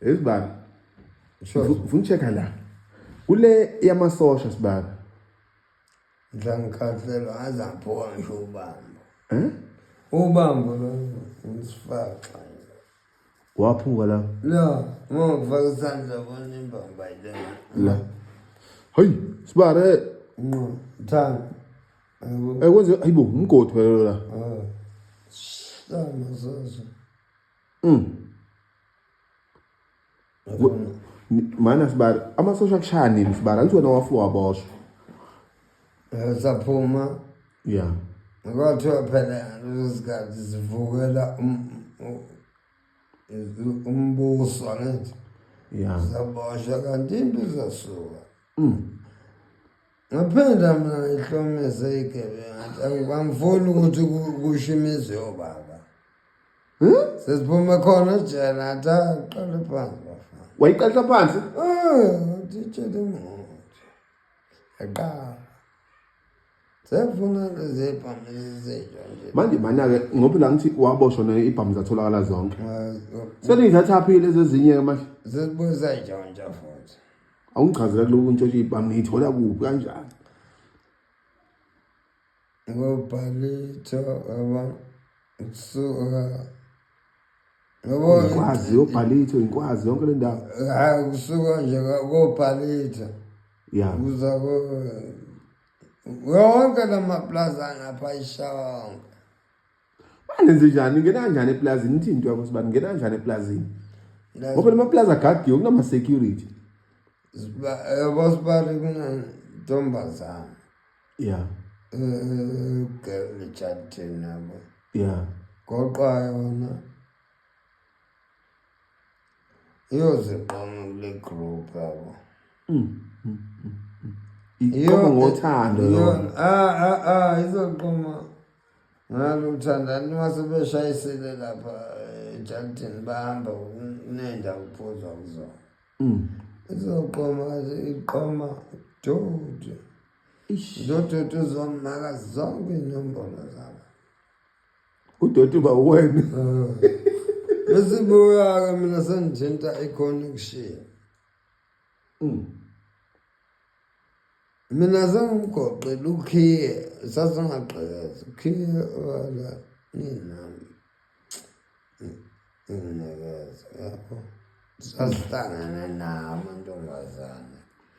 Esibani. Sure. Ufuna check la. Kule yamasosha sibani. Ngikhahlelwa azaphuka ngisho ubambo. Ubambo lo usifaka. Waphuka la. La, ngokufaka isandla bona imbamba ayilena. La. Hayi, sibare. Thana. Kwenze hayibo umgodi phela la. Sama sasa. Mana sibari amasosha kushaya nini sibari angithi wena wafuwa waboshwa. Saphuma. Yeah. Kwathiwa phela lesikhathi sivukela umbuso angithi. Yeah. Saboshwa kanti into zasuka. Ngaphinda mina ihlomise igebenga angifuni ukuthi kushimize obaba. Sesiphuma khona ejele athi qala phansi bafana. Wayiqala phansi? Ngitshela umuntu. Aqala. Sefuna lezibhamu ezisejo nje. Manje mana-ke ngoba la ngithi waboshwa ibhamu zatholakala zonke. Seliyithatha phi lezi ezinye manje? Sesibuye sayitshontsha futhi. Awungichazela kuloko ntshontsha ibhamu niyithola kuphi kanjani? Ngobhalito kusuka Ngikwazi obhalito ngikwazi yonke le ndawo. Hayi kusuka nje kobhalito. Yeah. Uza wonke lamaplaza ngapha ishonke. Banenze njani ngena kanjani eplazini nithi into yakho sibani ngena kanjani eplazini? Ngoba lemaplaza agadiwe kunama security. Bosibali kuna Ntombazana. Yeah. Girl chatting nabo. Yeah. Goqa yona. Iyoziqoma kule group yabo. Iqoma ngothando yona. Izoqoma ngalo uthanda mase beshayisile lapha eJartin bahamba nenda uphuza kuzona. Izoqoma iqoma Dodi. Dodi uzomaka zonke inombolo zabo. Udoti ba wena. Besibuya ke mina sengithinta iconnection. Mina sengimgoqela ukhiye sasingaqhekeza ukhiye wala ninami. Ngiyakeza yabo. Sasihlangana nawo amantombazane.